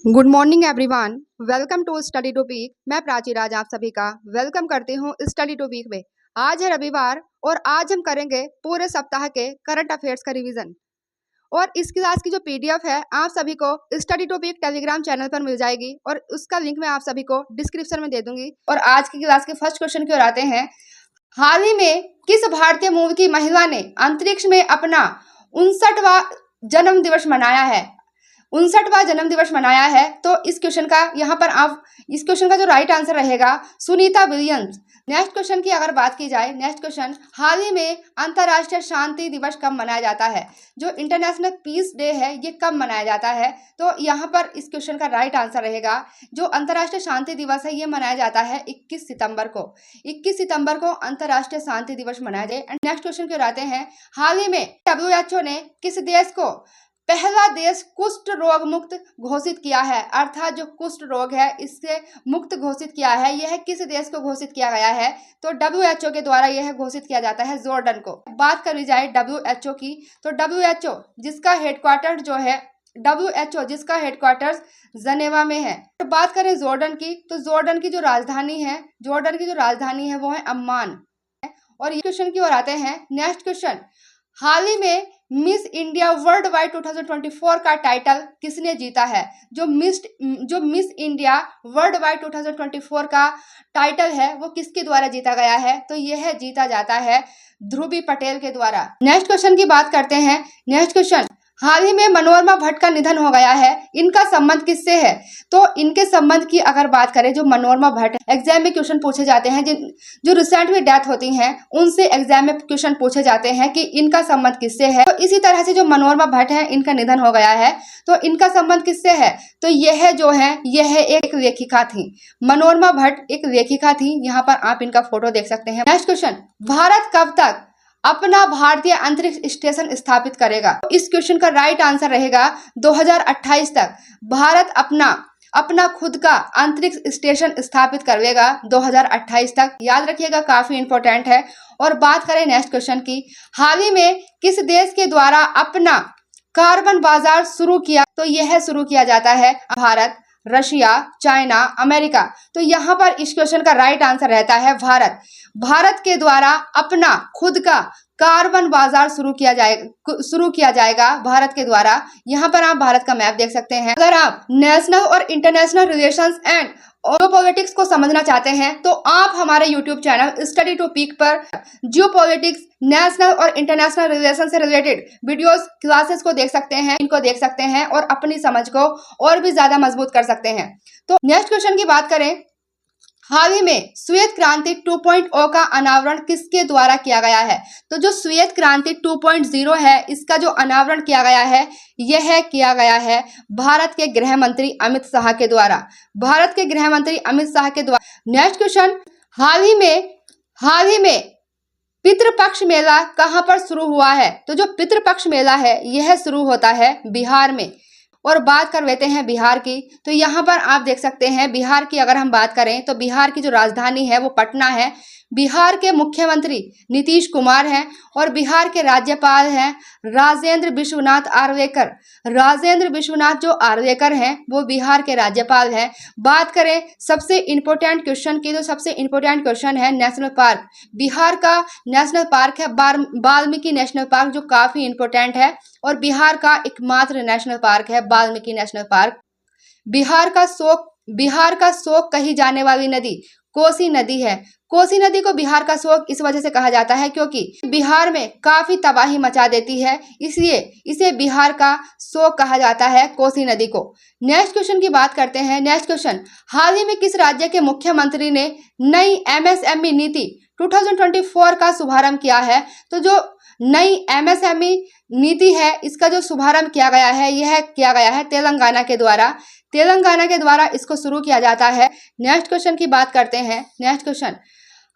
Good morning everyone. Welcome to study to week. मैं प्राची राज आप सभी का वेलकम करती हूँ स्टडी टू वीक में। आज है रविवार और आज हम करेंगे पूरे सप्ताह के करंट अफेयर्स का रिवीजन। और इस क्लास की जो पीडीएफ है आप सभी को study to week telegram channel पर मिल जाएगी और उसका लिंक मैं आप सभी को डिस्क्रिप्शन में दे दूंगी। और आज की क्लास के फर्स्ट क्वेश्चन की ओर आते हैं। हाल ही में किस भारतीय मूल की महिला ने अंतरिक्ष में अपना 59वां जन्म दिवस मनाया है? 59वां जन्म दिवस मनाया है। तो इस क्वेश्चन का यहाँ पर आप इस क्वेश्चन का जो राइट आंसर रहेगा सुनीता विलियम्स। नेक्स्ट क्वेश्चन की अगर बात की जाए, नेक्स्ट क्वेश्चन, हाल ही में अंतर्राष्ट्रीय शांति दिवस कब मनाया जाता है? जो इंटरनेशनल पीस डे है ये कब मनाया जाता है? तो यहाँ पर इस क्वेश्चन का राइट आंसर रहेगा जो अंतर्राष्ट्रीय शांति दिवस है ये मनाया जाता है 21 सितंबर को। 21 सितंबर को अंतर्राष्ट्रीय शांति दिवस मनाया जाए। नेक्स्ट क्वेश्चन की ओर आते हैं। हाल ही में WHO ने किस देश को पहला देश कुष्ठ रोग मुक्त घोषित किया है? अर्थात जो कुष्ठ रोग है इससे मुक्त घोषित किया है, यह किस देश को घोषित किया गया है? तो WHO के द्वारा यह घोषित किया जाता है जॉर्डन को। बात करी जाए WHO की, तो WHO जिसका हेडक्वार्टर जो है WHO जिसका हेडक्वार्टर्स जनेवा में है। तो बात करें जॉर्डन की, तो जॉर्डन की जो राजधानी है वो है अम्मान। और ये क्वेश्चन की ओर आते हैं। नेक्स्ट क्वेश्चन, हाल ही में मिस इंडिया वर्ल्ड वाइड 2024 का टाइटल किसने जीता है? जो मिस इंडिया वर्ल्ड वाइड 2024 का टाइटल है वो किसके द्वारा जीता गया है? तो यह जीता जाता है ध्रुवी पटेल के द्वारा। नेक्स्ट क्वेश्चन की बात करते हैं। नेक्स्ट क्वेश्चन, हाल ही में मनोरमा भट्ट का निधन हो गया है, इनका संबंध किससे है? तो इनके संबंध की अगर बात करें, जो मनोरमा भट्ट एग्जाम में क्वेश्चन पूछे जाते हैं, जो रिसेंट में डेथ होती हैं उनसे एग्जाम में क्वेश्चन पूछे जाते हैं कि इनका संबंध किससे है। तो इसी तरह से जो मनोरमा भट्ट है इनका निधन हो गया है, तो इनका संबंध किससे है? तो यह जो है यह एक लेखिका थी। मनोरमा भट्ट एक लेखिका थी। यहाँ पर आप इनका फोटो देख सकते हैं। नेक्स्ट क्वेश्चन, भारत कब तक अपना भारतीय अंतरिक्ष स्टेशन स्थापित करेगा? इस क्वेश्चन का राइट आंसर रहेगा 2028 तक भारत अपना खुद का अंतरिक्ष स्टेशन स्थापित करेगा 2028 तक। याद रखिएगा, काफी इंपॉर्टेंट है। और बात करें नेक्स्ट क्वेश्चन की, हाल ही में किस देश के द्वारा अपना कार्बन बाजार शुरू किया? तो यह शुरू किया जाता है भारत, रशिया, चाइना, अमेरिका। तो यहाँ पर इस क्वेश्चन का राइट आंसर रहता है भारत। भारत के द्वारा अपना खुद का कार्बन बाजार शुरू किया जाएगा भारत के द्वारा। यहाँ पर आप भारत का मैप देख सकते हैं। अगर आप नेशनल और इंटरनेशनल रिलेशंस एंड जियोपॉलिटिक्स को समझना चाहते हैं तो आप हमारे YouTube channel study to peak पर जियोपॉलिटिक्स, नेशनल और इंटरनेशनल रिलेशन से रिलेटेड वीडियोस, क्लासेस को देख सकते हैं, इनको देख सकते हैं और अपनी समझ को और भी ज्यादा मजबूत कर सकते हैं। तो नेक्स्ट क्वेश्चन की बात करें, हाल ही में श्वेत क्रांति 2.0 का अनावरण किसके द्वारा किया गया है? तो जो श्वेत क्रांति 2.0 है इसका जो अनावरण किया गया है यह किया गया है भारत के गृह मंत्री अमित शाह के द्वारा। भारत के गृह मंत्री अमित शाह के द्वारा। नेक्स्ट क्वेश्चन, हाल ही में पितृपक्ष मेला कहां पर शुरू हुआ है? तो जो पितृपक्ष मेला है यह शुरू होता है बिहार में। और बात कर लेते हैं बिहार की, तो यहाँ पर आप देख सकते हैं बिहार की अगर हम बात करें तो बिहार की जो राजधानी है वो पटना है। बिहार के मुख्यमंत्री नीतीश कुमार हैं और बिहार के राज्यपाल हैं राजेंद्र विश्वनाथ आर्लेकर। राजेंद्र विश्वनाथ जो आर्लेकर हैं वो बिहार के राज्यपाल हैं। बात करें सबसे इंपॉर्टेंट क्वेश्चन की, तो सबसे इंपॉर्टेंट क्वेश्चन है नेशनल पार्क। बिहार का नेशनल पार्क है वाल्मीकि नेशनल पार्क, जो काफी इंपॉर्टेंट है और बिहार का एकमात्र नेशनल पार्क है वाल्मीकि नेशनल पार्क। बिहार का शोक कही जाने वाली नदी कोसी नदी है। कोसी नदी को बिहार का शोक इस वजह से कहा जाता है क्योंकि बिहार में काफी तबाही मचा देती है, इसलिए इसे बिहार का शोक कहा जाता है कोसी नदी को। नेक्स्ट क्वेश्चन की बात करते हैं। नेक्स्ट क्वेश्चन, हाल ही में किस राज्य के मुख्यमंत्री ने नई MSME नीति 2024 का शुभारंभ किया है? तो जो नई MSME नीति है इसका जो शुभारंभ किया गया है यह किया गया है तेलंगाना के द्वारा। तेलंगाना के द्वारा इसको शुरू किया जाता है। नेक्स्ट क्वेश्चन की बात करते हैं। नेक्स्ट क्वेश्चन,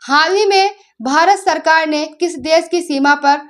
हाल ही में भारत सरकार ने किस देश की सीमा पर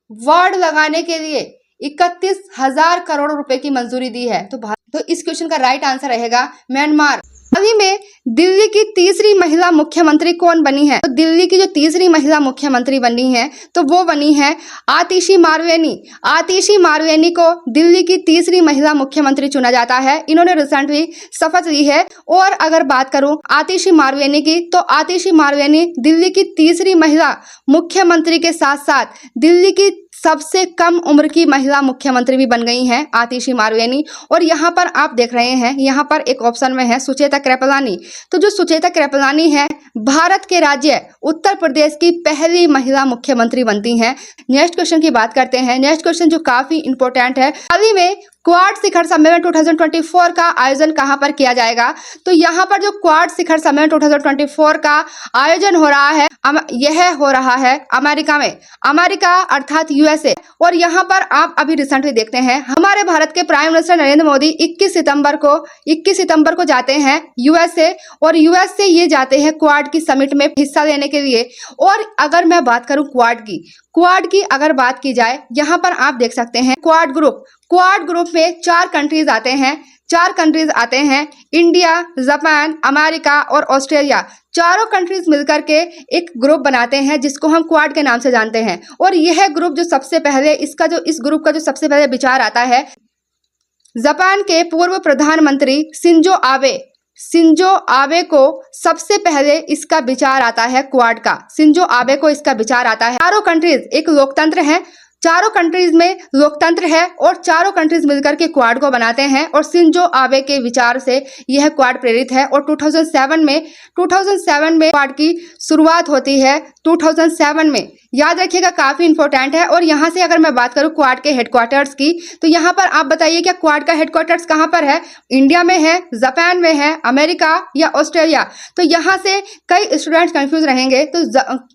वाड़ लगाने के लिए 31,000 करोड़ रुपए की मंजूरी दी है? तो इस क्वेश्चन का राइट आंसर रहेगा म्यांमार। हाल ही में दिल्ली की तीसरी महिला मुख्यमंत्री कौन बनी है? तो दिल्ली की जो तीसरी महिला मुख्यमंत्री बनी है तो वो बनी है आतिशी मारवेनी। आतिशी मारवेनी को दिल्ली की तीसरी महिला मुख्यमंत्री चुना जाता है। इन्होंने रिसेंटली शपथ ली है। और अगर बात करूं आतिशी मारवेनी की, तो आतिशी मारवेनी दिल्ली की तीसरी महिला मुख्यमंत्री के साथ साथ दिल्ली की सबसे कम उम्र की महिला मुख्यमंत्री भी बन गई हैं आतिशी मारवेनी। और यहाँ पर आप देख रहे हैं, यहाँ पर एक ऑप्शन में है सुचेता कृपलानी। तो जो सुचेता कृपलानी है भारत के राज्य उत्तर प्रदेश की पहली महिला मुख्यमंत्री बनती हैं। नेक्स्ट क्वेश्चन की बात करते हैं। नेक्स्ट क्वेश्चन जो काफी इंपॉर्टेंट है, हाल ही में क्वाड शिखर सम्मेलन 2024 का आयोजन कहां पर किया जाएगा? तो यहां पर जो क्वाड शिखर सम्मेलन 2024 का आयोजन हो रहा है यह हो रहा है अमेरिका में, अमेरिका अर्थात यूएसए। और यहां पर आप अभी रिसेंटली देखते हैं हमारे भारत के प्राइम मिनिस्टर नरेंद्र मोदी 21 सितंबर को जाते हैं यूएसए। और यूएस से ये जाते हैं क्वाड की समिट में हिस्सा लेने के लिए। और अगर मैं बात करूं क्वाड की अगर बात की जाए, यहाँ पर आप देख सकते हैं क्वाड ग्रुप में 4 कंट्रीज आते हैं इंडिया, जापान, अमेरिका और ऑस्ट्रेलिया। चारों कंट्रीज मिलकर के एक ग्रुप बनाते हैं जिसको हम क्वाड के नाम से जानते हैं। और यह ग्रुप जो सबसे पहले इस ग्रुप का जो सबसे पहले विचार आता है जापान के पूर्व प्रधानमंत्री शिंजो आबे को सबसे पहले इसका विचार आता है क्वाड का। शिंजो आबे को इसका विचार आता है। चारों कंट्रीज एक लोकतंत्र है, चारों कंट्रीज में लोकतंत्र है और चारों कंट्रीज मिलकर के क्वाड को बनाते हैं। और शिंजो आबे के विचार से यह क्वाड प्रेरित है। और 2007 में क्वाड की शुरुआत होती है 2007 में। याद रखिएगा, काफी इंपॉर्टेंट है। और यहाँ से अगर मैं बात करूँ क्वाड के हेडक्वार्टर्स की, तो यहाँ पर आप बताइए क्या क्वाड का हेडक्वार्टर्स कहाँ पर है? इंडिया में है, जापान में है, अमेरिका या ऑस्ट्रेलिया? तो यहाँ से कई स्टूडेंट्स कंफ्यूज रहेंगे। तो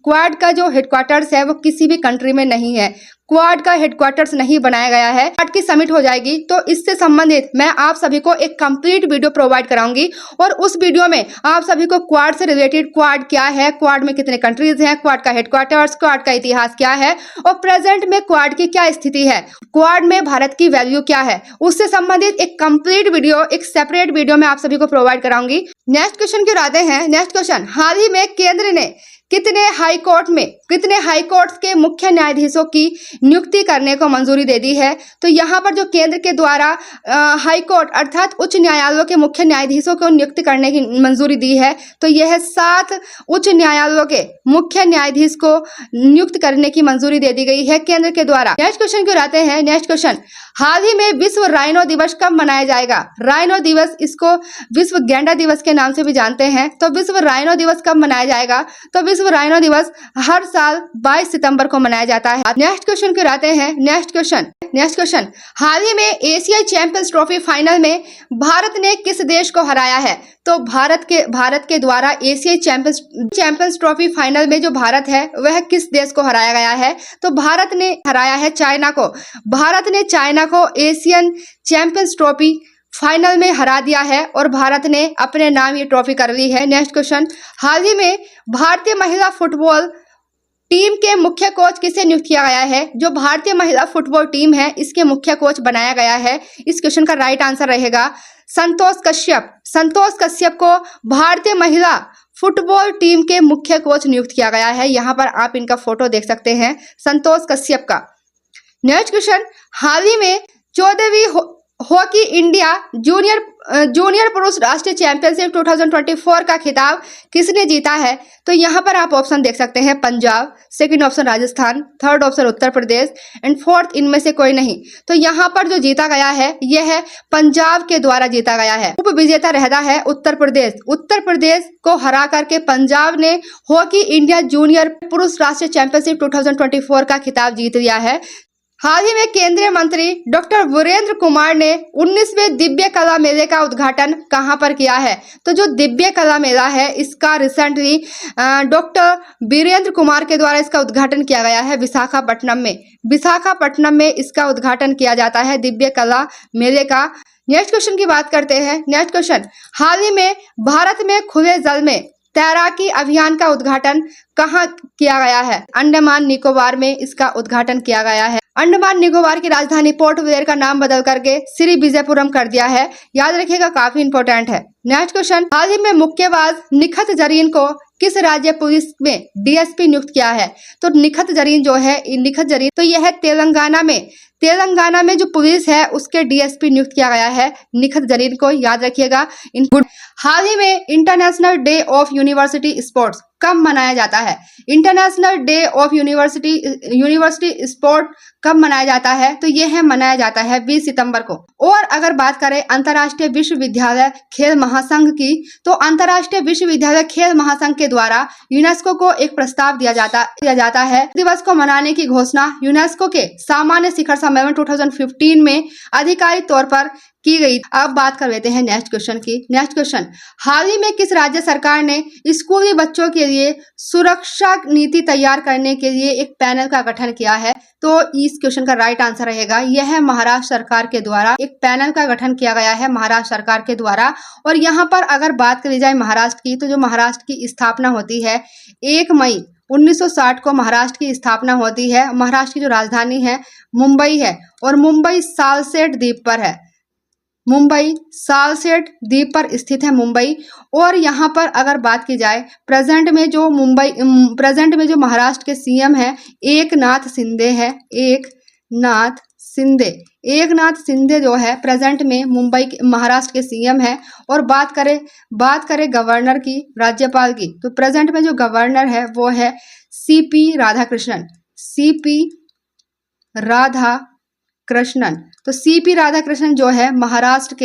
क्वाड का जो हेडक्वार्टर्स है वो किसी भी कंट्री में नहीं है, क्वाड का हेडक्वार्टर्स नहीं बनाया गया है। क्वाड की समिट हो जाएगी तो इससे संबंधित मैं आप सभी को एक कंप्लीट वीडियो प्रोवाइड कराऊंगी। और उस वीडियो में आप सभी को क्वाड से रिलेटेड, क्वाड क्या है, क्वाड में कितने कंट्रीज हैं, क्वाड का हेडक्वार्टर्स, क्वाड का इतिहास क्या है और प्रेजेंट में क्वाड की क्या स्थिति है, क्वाड में भारत की वैल्यू क्या है, उससे संबंधित एक कंप्लीट वीडियो, एक सेपरेट वीडियो मैं आप सभी को प्रोवाइड कराऊंगी। नेक्स्ट क्वेश्चन की आते हैं। नेक्स्ट क्वेश्चन, हाल ही में केंद्र ने कितने हाई कोर्ट के मुख्य न्यायाधीशों की नियुक्ति करने को मंजूरी दे दी है? तो यहाँ पर जो केंद्र के द्वारा हाई कोर्ट अर्थात उच्च न्यायालयों के मुख्य न्यायाधीशों को नियुक्त करने की मंजूरी दी है। तो यह 7 उच्च न्यायालयों के मुख्य न्यायाधीश को नियुक्त करने की मंजूरी दे दी गई है केंद्र के द्वारा। नेक्स्ट क्वेश्चन की आते हैं। नेक्स्ट क्वेश्चन, हाल ही में विश्व राइनो दिवस कब मनाया जाएगा? राइनो दिवस, इसको विश्व गैंडा दिवस के नाम से भी जानते हैं। तो विश्व राइनो दिवस कब मनाया जाएगा? तो विश्व राइनो दिवस हर साल 22 सितंबर को मनाया जाता है। नेक्स्ट क्वेश्चन की आते हैं। नेक्स्ट क्वेश्चन, हाल ही में एशियाई चैंपियंस ट्रॉफी फाइनल में भारत ने किस देश को हराया है? तो भारत के द्वारा एशियाई चैंपियंस ट्रॉफी फाइनल में जो भारत है वह किस देश को हराया गया है? तो भारत ने हराया है चाइना को। भारत ने चाइना को एशियन चैंपियंस ट्रॉफी फाइनल में हरा दिया है और भारत ने अपने नाम ये ट्रॉफी कर ली है। नेक्स्ट क्वेश्चन, हाल ही में भारतीय महिला फुटबॉल टीम के मुख्य कोच किसे नियुक्त किया गया है? जो भारतीय महिला फुटबॉल टीम है इसके मुख्य कोच बनाया गया है। इस क्वेश्चन का राइट आंसर रहेगा संतोष कश्यप को भारतीय महिला फुटबॉल टीम के मुख्य कोच नियुक्त किया गया है। यहाँ पर आप इनका फोटो देख सकते हैं, संतोष कश्यप का। नेक्स्ट क्वेश्चन, हाल ही में 14वीं हॉकी इंडिया जूनियर पुरुष राष्ट्रीय चैंपियनशिप 2024 का खिताब किसने जीता है? तो यहाँ पर आप ऑप्शन देख सकते हैं, Punjab, second option Rajasthan, third option Uttar Pradesh and fourth इनमें से कोई नहीं। तो यहाँ पर जो जीता गया है यह है पंजाब के द्वारा जीता गया है। उप विजेता रहता है उत्तर प्रदेश को हरा करके पंजाब ने हॉकी इंडिया जूनियर पुरुष राष्ट्रीय चैंपियनशिप 2024 का खिताब जीत लिया है। हाल ही में केंद्रीय मंत्री डॉक्टर वीरेंद्र कुमार ने 19वें दिव्य कला मेले का उद्घाटन कहां पर किया है? तो जो दिव्य कला मेला है इसका रिसेंटली डॉक्टर वीरेंद्र कुमार के द्वारा इसका उद्घाटन किया गया है विशाखापट्टनम में इसका उद्घाटन किया जाता है दिव्य कला मेले का। नेक्स्ट क्वेश्चन की बात करते हैं। नेक्स्ट क्वेश्चन, हाल ही में भारत में खुले जल में तैराकी अभियान का उद्घाटन कहाँ किया गया है? अंडमान निकोबार में इसका उद्घाटन किया गया है। अंडमान निकोबार की राजधानी पोर्ट ब्लेयर का नाम बदल करके श्री विजयपुरम कर दिया है। याद रखिएगा, काफी इंपॉर्टेंट है। नेक्स्ट क्वेश्चन, हाल ही में मुक्केबाज निखत जरीन को किस राज्य पुलिस में डीएसपी नियुक्त किया है? तो निखत जरीन जो है, निखत जरीन तो यह है तेलंगाना में जो पुलिस है उसके डीएसपी नियुक्त किया गया है निखत जरीन को। याद रखिएगा। हाल ही में international day of university sports कब मनाया जाता है? International day of university sport कब मनाया जाता है? तो यह मनाया जाता है 20 सितंबर को। और अगर बात करें अंतर्राष्ट्रीय विश्वविद्यालय खेल महासंघ की, तो अंतर्राष्ट्रीय विश्वविद्यालय खेल महासंघ के द्वारा यूनेस्को को एक प्रस्ताव दिया जाता है। दिवस को मनाने की घोषणा यूनेस्को के सामान्य शिखर सम्मेलन 2015 में आधिकारिक तौर पर की गई। अब बात कर लेते हैं नेक्स्ट क्वेश्चन की। नेक्स्ट क्वेश्चन, हाल ही में किस राज्य सरकार ने स्कूली बच्चों के लिए सुरक्षा नीति तैयार करने के लिए एक पैनल का गठन किया है? तो इस क्वेश्चन का राइट आंसर रहेगा यह महाराष्ट्र सरकार के द्वारा एक पैनल का गठन किया गया है, महाराष्ट्र सरकार के द्वारा। और यहाँ पर अगर बात करी जाए महाराष्ट्र की, तो जो महाराष्ट्र की स्थापना होती है 1 मई 1960 को महाराष्ट्र की स्थापना होती है। महाराष्ट्र की जो राजधानी है मुंबई है और मुंबई सालसेट द्वीप पर है। मुंबई सालसेट द्वीप पर स्थित है मुंबई। और यहाँ पर अगर बात की जाए प्रेजेंट में जो महाराष्ट्र के सीएम है एकनाथ शिंदे है। एकनाथ शिंदे जो है प्रेजेंट में महाराष्ट्र के सीएम है। और बात करें गवर्नर की, राज्यपाल की, तो प्रेजेंट में जो गवर्नर है वो है सीपी राधाकृष्णन। तो सीपी राधाकृष्णन जो है महाराष्ट्र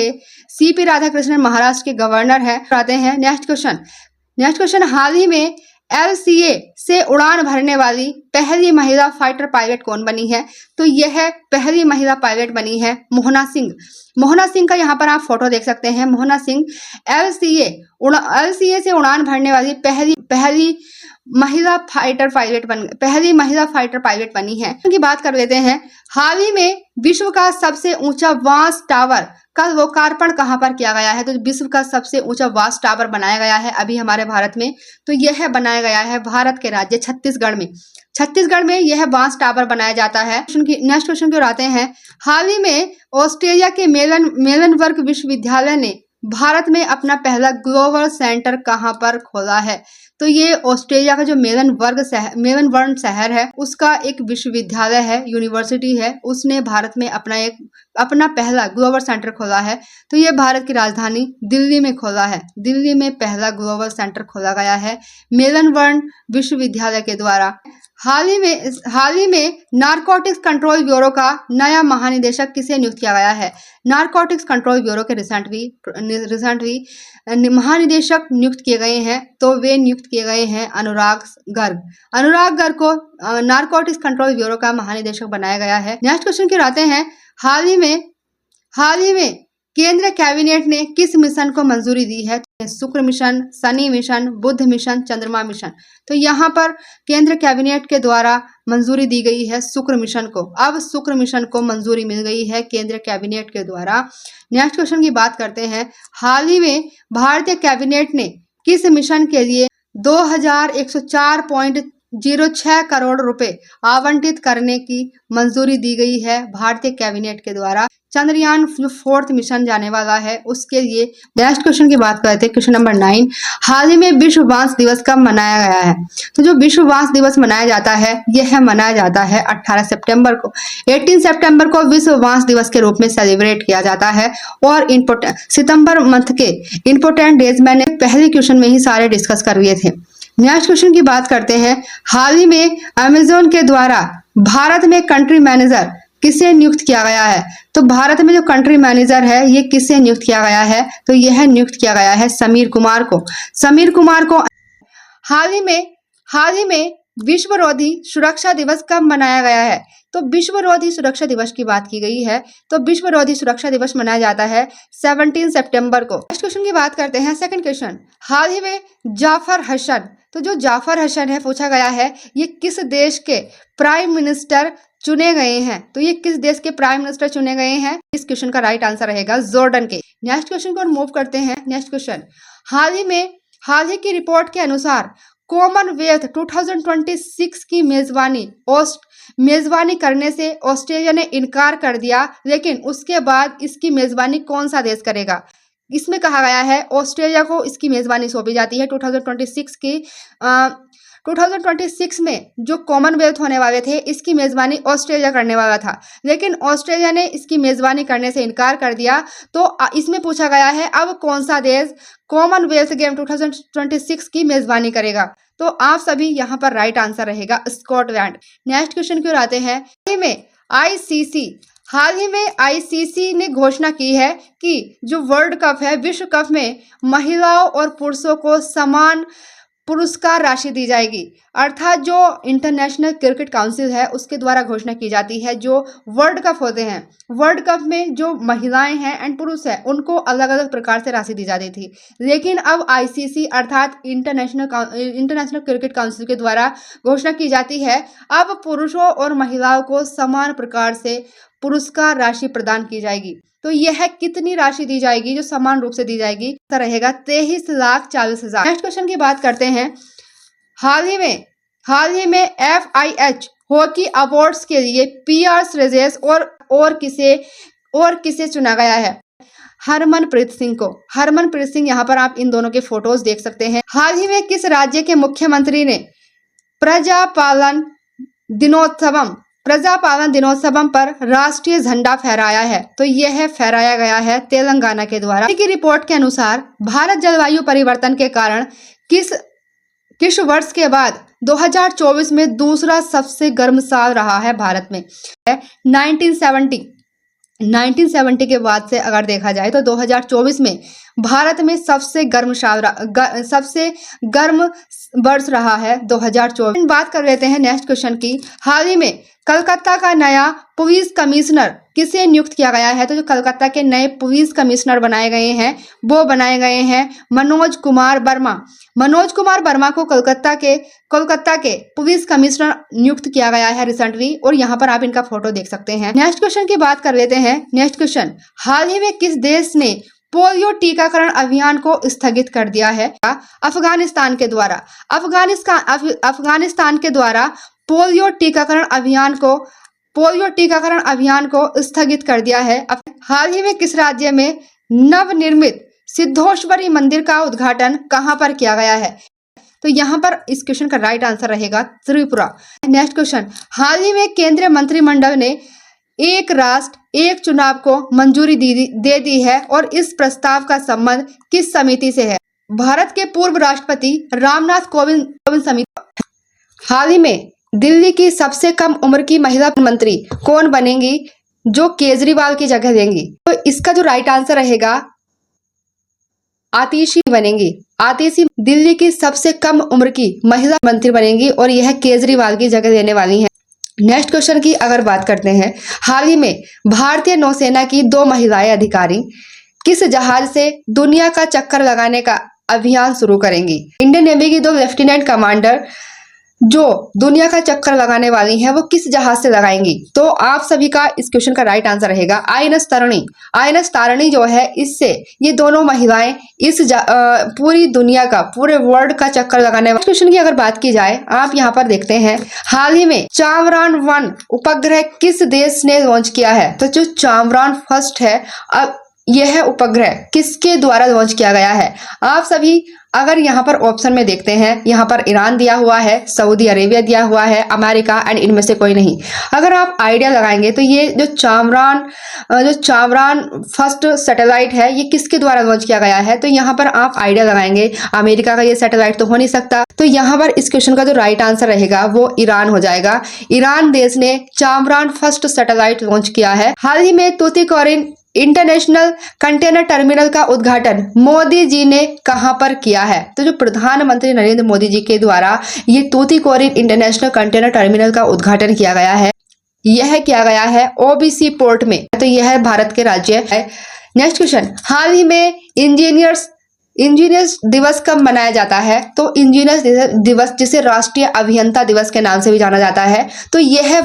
के गवर्नर है। आते हैं नेक्स्ट क्वेश्चन, हाल ही में LCA से उड़ान भरने वाली पहली महिला फाइटर पायलट कौन बनी है? तो यह पहली महिला पायलट बनी है मोहना सिंह का यहाँ पर आप फोटो देख सकते हैं। मोहना सिंह LCA से उड़ान भरने वाली पहली महिला फाइटर पायलट बनी है। उनकी बात कर लेते हैं। हाल ही में विश्व का सबसे ऊंचा वाच टावर का लोकार्पण कहां पर किया गया है? तो विश्व का सबसे ऊंचा वाच टावर बनाया गया है अभी हमारे भारत में। तो यह बनाया गया है भारत के राज्य छत्तीसगढ़ में यह वाच टावर बनाया जाता है। नेक्स्ट क्वेश्चन की ओर आते हैं। हाल ही में ऑस्ट्रेलिया के मेलबर्न विश्वविद्यालय ने भारत में अपना पहला ग्लोबल सेंटर कहां पर खोला है? तो ये ऑस्ट्रेलिया का जो मेलबर्न शहर है उसका एक विश्वविद्यालय है, यूनिवर्सिटी है, उसने भारत में अपना पहला ग्लोबल सेंटर खोला है। तो ये भारत की राजधानी दिल्ली में खोला है। दिल्ली में पहला ग्लोबल सेंटर खोला गया है मेलबर्न विश्वविद्यालय के द्वारा। हाल ही में नारकोटिक्स कंट्रोल ब्यूरो का नया महानिदेशक किसे नियुक्त किया गया है? नारकोटिक्स कंट्रोल ब्यूरो के रिसेंटली महानिदेशक नियुक्त किए गए हैं। तो वे नियुक्त किए गए हैं अनुराग गर्ग को नारकोटिक्स कंट्रोल ब्यूरो का महानिदेशक बनाया गया है। नेक्स्ट क्वेश्चन की ओर आते हैं। हाल ही में केंद्रीय कैबिनेट ने किस मिशन को मंजूरी दी है? शुक्र मिशन, शनि मिशन, बुध मिशन, चंद्रमा मिशन। तो यहाँ पर केंद्र कैबिनेट के द्वारा मंजूरी दी गई है शुक्र मिशन को। अब शुक्र मिशन को मंजूरी मिल गई है केंद्र कैबिनेट के द्वारा। नेक्स्ट क्वेश्चन की बात करते हैं। हाल ही में भारतीय कैबिनेट ने किस मिशन के लिए 2104.06 करोड़ रुपए आवंटित करने की मंजूरी दी गई है भारतीय कैबिनेट के द्वारा? चंद्रयान 4th मिशन जाने वाला है उसके लिए। नेक्स्ट क्वेश्चन की बात करते हैं, क्वेश्चन नंबर 9। हाल ही में विश्व बांस दिवस कब मनाया गया है? तो जो विश्व बांस दिवस मनाया जाता है यह मनाया जाता है 18 सितंबर को। 18 सितंबर को विश्व बांस दिवस के रूप में सेलिब्रेट किया जाता है। और सितंबर मंथ के इंपोर्टेंट डेज मैंने पहले क्वेश्चन में ही सारे डिस्कस कर लिए थे। नेक्स्ट क्वेश्चन की बात करते हैं। हाल ही में अमेज़न के द्वारा भारत में कंट्री मैनेजर किसे नियुक्त किया गया है? तो भारत में जो कंट्री मैनेजर है ये किसे नियुक्त किया गया है? तो यह नियुक्त किया गया है समीर कुमार को। हाल ही में विश्वरोधी सुरक्षा दिवस कब मनाया गया है? तो विश्वरोधी सुरक्षा दिवस की बात की गई है। तो विश्वरोधी सुरक्षा दिवस मनाया जाता है 17 सितंबर को। नेक्स्ट क्वेश्चन की बात करते हैं। सेकंड क्वेश्चन, हाल ही में जाफर हसन, तो जो जाफर हसन है पूछा गया है ये किस देश के प्राइम मिनिस्टर चुने गए हैं? तो ये किस देश के प्राइम मिनिस्टर चुने गए हैं? इस क्वेश्चन का राइट आंसर रहेगा जॉर्डन के। नेक्स्ट क्वेश्चन को मूव करते हैं। नेक्स्ट क्वेश्चन, हाल ही की रिपोर्ट के अनुसार कॉमनवेल्थ 2026 की मेजबानी करने से ऑस्ट्रेलिया ने इनकार कर दिया, लेकिन उसके बाद इसकी मेजबानी कौन सा देश करेगा? इसमें कहा गया है ऑस्ट्रेलिया को इसकी मेजबानी सौंपी जाती है 2026 की 2026 में जो कॉमनवेल्थ होने वाले थे इसकी मेजबानी ऑस्ट्रेलिया करने वाला था, लेकिन ऑस्ट्रेलिया ने इसकी मेजबानी करने से इनकार कर दिया। तो इसमें पूछा गया है अब कौन सा देश कॉमनवेल्थ गेम 2026 की मेजबानी करेगा? तो आप सभी यहाँ पर राइट आंसर रहेगा स्कॉटलैंड। नेक्स्ट क्वेश्चन की ओर आते हैं। हाल ही में आईसीसी ने घोषणा की है कि जो वर्ल्ड कप है, विश्व कप में महिलाओं और पुरुषों को समान पुरस्कार राशि दी जाएगी। अर्थात जो इंटरनेशनल क्रिकेट काउंसिल है उसके द्वारा घोषणा की जाती है, जो वर्ल्ड कप होते हैं, वर्ल्ड कप में जो महिलाएं हैं एंड पुरुष हैं उनको अलग अलग प्रकार से राशि दी जाती थी, लेकिन अब आईसीसी अर्थात इंटरनेशनल क्रिकेट काउंसिल के द्वारा घोषणा की जाती है अब पुरुषों और महिलाओं को समान प्रकार से पुरस्कार राशि प्रदान की जाएगी। तो यह कितनी राशि दी जाएगी जो समान रूप से दी जाएगी? तो रहेगा 23,40,000। नेक्स्ट क्वेश्चन की बात करते हैं। हाल ही में FIH हॉकी अवार्ड्स के लिए PR श्रेयस और किसे चुना गया है? हरमनप्रीत सिंह को। हरमनप्रीत सिंह, यहाँ पर आप इन दोनों के फोटोज देख सकते हैं। हाल ही में किस राज्य के मुख्यमंत्री ने प्रजापालन दिनोत्सवम पर राष्ट्रीय झंडा फहराया है? तो यह फहराया गया है तेलंगाना के द्वारा। की रिपोर्ट के अनुसार भारत जलवायु परिवर्तन के कारण किस वर्ष के बाद 2024 में दूसरा सबसे गर्म साल रहा है भारत में? 1970 के बाद से अगर देखा जाए तो 2024 में भारत में सबसे गर्म वर्ष रहा है 2024। बात कर लेते हैं नेक्स्ट क्वेश्चन की। हाल ही में कलकत्ता का नया पुलिस कमिश्नर किसे नियुक्त किया गया है? तो जो कलकत्ता के नए पुलिस कमिश्नर बनाए गए हैं मनोज कुमार वर्मा को कोलकाता के पुलिस कमिश्नर नियुक्त किया गया है रिसेंटली, और यहाँ पर आप इनका फोटो देख सकते हैं। नेक्स्ट क्वेश्चन की बात कर लेते हैं। नेक्स्ट क्वेश्चन, हाल ही में किस देश ने पोलियो टीकाकरण अभियान को स्थगित कर दिया है? अफगानिस्तान के द्वारा पोलियो टीकाकरण अभियान को स्थगित कर दिया है। हाल ही में किस राज्य में नवनिर्मित सिद्धेश्वरी मंदिर का उद्घाटन कहां पर किया गया है? तो यहाँ पर इस क्वेश्चन का राइट आंसर रहेगा त्रिपुरा। नेक्स्ट क्वेश्चन, हाल ही में केंद्रीय मंत्रिमंडल ने एक राष्ट्र एक चुनाव को मंजूरी दे दी है, और इस प्रस्ताव का संबंध किस समिति से है? भारत के पूर्व राष्ट्रपति रामनाथ कोविंद समिति। हाल ही में दिल्ली की सबसे कम उम्र की महिला मंत्री कौन बनेंगी जो केजरीवाल की जगह लेंगी? तो इसका जो राइट आंसर रहेगा आतिशी बनेंगी। आतिशी दिल्ली की सबसे कम उम्र की महिला मंत्री बनेंगी और यह केजरीवाल की जगह लेने वाली हैं। नेक्स्ट क्वेश्चन की अगर बात करते हैं, हाल ही में भारतीय नौसेना की 2 महिलाएं अधिकारी किस जहाज से दुनिया का चक्कर लगाने का अभियान शुरू करेंगी? इंडियन नेवी की 2 लेफ्टिनेंट कमांडर जो दुनिया का चक्कर लगाने वाली हैं वो किस जहाज से लगाएंगी? तो आप सभी का इस क्वेश्चन का राइट आंसर रहेगा INS तारिणी जो है, इससे ये दोनों महिलाएं इस पूरी दुनिया का, पूरे वर्ल्ड का चक्कर लगाने वाले। क्वेश्चन की अगर बात की जाए, आप यहाँ पर देखते हैं हाल ही में चांद्रयान-1 उपग्रह किस देश ने लॉन्च किया है? तो जो चांद्रयान फर्स्ट है, अब यह उपग्रह किसके द्वारा लॉन्च किया गया है? आप सभी अगर यहाँ पर ऑप्शन में देखते हैं, यहाँ पर ईरान दिया हुआ है, सऊदी अरेबिया दिया हुआ है, अमेरिका एंड इनमें से कोई नहीं। अगर आप आइडिया लगाएंगे तो ये जो चांद्रयान फर्स्ट सैटेलाइट है ये किसके द्वारा लॉन्च किया गया है? तो यहाँ पर आप आइडिया लगाएंगे अमेरिका का ये सैटेलाइट तो हो नहीं सकता, तो यहाँ पर इस क्वेश्चन का जो राइट आंसर रहेगा वो ईरान हो जाएगा। ईरान देश ने चांद्रयान फर्स्ट सैटेलाइट लॉन्च किया है। हाल ही में तूतीकोरिन इंटरनेशनल कंटेनर टर्मिनल का उद्घाटन मोदी जी ने कहां पर किया है? तो जो प्रधानमंत्री नरेंद्र मोदी जी के द्वारा ये तूतीकोरिन इंटरनेशनल कंटेनर टर्मिनल का उद्घाटन किया गया है। यह किया गया है OBC पोर्ट में, तो यह भारत के राज्य है। नेक्स्ट क्वेश्चन, हाल ही में इंजीनियर्स दिवस कब मनाया जाता है? तो इंजीनियर्स दिवस, जिसे राष्ट्रीय अभियंता दिवस के नाम से भी जाना जाता है, तो यह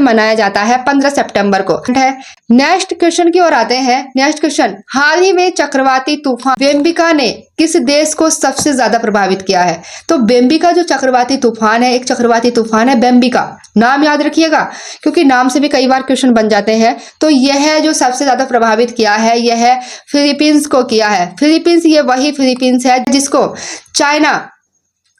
मनाया जाता है 15 सितंबर को है। नेक्स्ट क्वेश्चन की ओर आते हैं। नेक्स्ट क्वेश्चन, हाल ही में चक्रवाती तूफान बेम्बिका ने किस देश को सबसे ज्यादा प्रभावित किया है? तो बेम्बिका जो चक्रवाती तूफान है, एक चक्रवाती तूफान है बेम्बिका, नाम याद रखिएगा क्योंकि नाम से भी कई बार क्वेश्चन बन जाते हैं। तो यह जो सबसे ज्यादा प्रभावित किया है, यह फिलीपींस को किया है। फिलीपींस, ये वही फिलीपींस है जिसको चाइना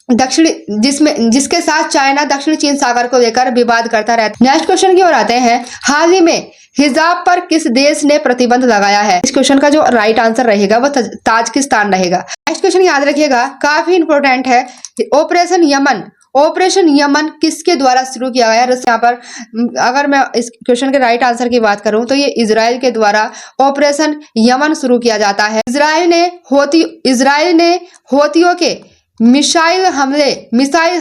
जिसके साथ चाइना दक्षिण चीन सागर को लेकर विवाद करता रहता है। नेक्स्ट क्वेश्चन की ओर आते हैं। हाल ही में हिजाब पर किस देश ने प्रतिबंध लगाया है? इस क्वेश्चन का जो राइट आंसर रहेगा वो ताजिकिस्तान रहेगा। नेक्स्ट क्वेश्चन याद रखिएगा, काफी इंपॉर्टेंट है। ऑपरेशन यमन, ऑपरेशन यमन किसके द्वारा शुरू किया गया? यहाँ पर अगर मैं इस क्वेश्चन के राइट आंसर की बात करूं तो ये इजराइल के द्वारा ऑपरेशन यमन शुरू किया जाता है। इजराइल ने होतियों के मिसाइल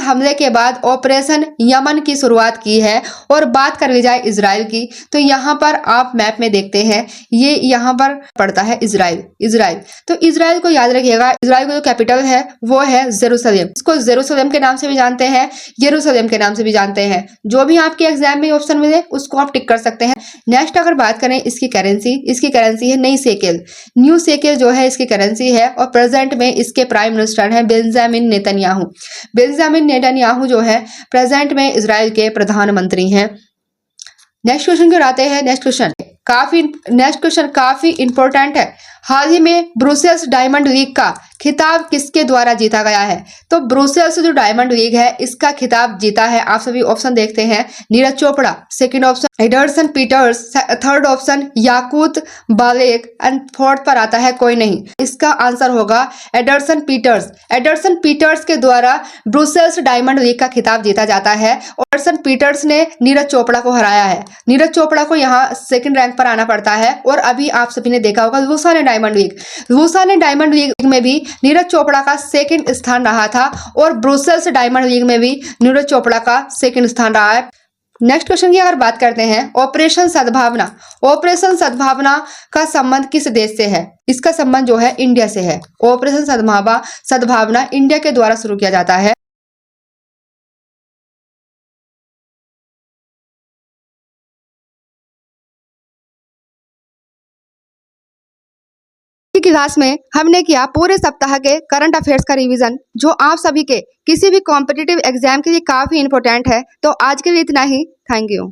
हमले के बाद ऑपरेशन यमन की शुरुआत की है। और बात कर ली जाए इजराइल की, तो यहाँ पर आप मैप में देखते हैं, ये यहाँ पर पड़ता है इजराइल। तो इजराइल को याद रखिएगा, इजराइल का जो कैपिटल है वो है जेरूसलम। इसको जेरूसलम के नाम से भी जानते हैं, यरूशलेम के नाम से भी जानते हैं। जो भी आपके एग्जाम में ऑप्शन मिले उसको आप टिक कर सकते हैं। नेक्स्ट अगर बात करें इसकी करेंसी है नई शेकेल। न्यू शेकेल जो है इसकी करेंसी है और प्रेजेंट में इसके प्राइम मिनिस्टर हैं बेंजामिन नेतन्याहू जो है प्रेजेंट में इजराइल के प्रधानमंत्री हैं। नेक्स्ट क्वेश्चन की ओर आते हैं। नेक्स्ट क्वेश्चन काफी इंपॉर्टेंट है। हाल ही में ब्रुसेल्स डायमंड लीग का खिताब किसके द्वारा जीता गया है? तो ब्रुसेल्स जो डायमंड लीग है इसका खिताब जीता है, आप सभी ऑप्शन देखते हैं, Neeraj Chopra, second option Anderson Peters, third option Yakut black and fourth पर आता है कोई नहीं। इसका आंसर होगा एडरसन पीटर्स के द्वारा ब्रुसेल्स डायमंड लीग का खिताब जीता जाता है। एडरसन पीटर्स ने नीरज चोपड़ा को हराया है। नीरज चोपड़ा को यहाँ सेकंड रैंक पर आना पड़ता है। और अभी आप सभी ने देखा होगा लूसा ने डायमंड लीग में भी नीरज चोपड़ा का सेकंड स्थान रहा था और ब्रुसेल्स डायमंड लीग में भी नीरज चोपड़ा का सेकंड स्थान रहा है। नेक्स्ट क्वेश्चन की अगर बात करते हैं, ऑपरेशन सद्भावना का संबंध किस देश से है? इसका संबंध जो है इंडिया से है। ऑपरेशन सद्भावना इंडिया के द्वारा शुरू किया जाता है। क्लास में हमने किया पूरे सप्ताह के करंट अफेयर्स का रिवीजन, जो आप सभी के किसी भी कॉम्पिटिटिव एग्जाम के लिए काफी इंपॉर्टेंट है। तो आज के लिए इतना ही। Thank you.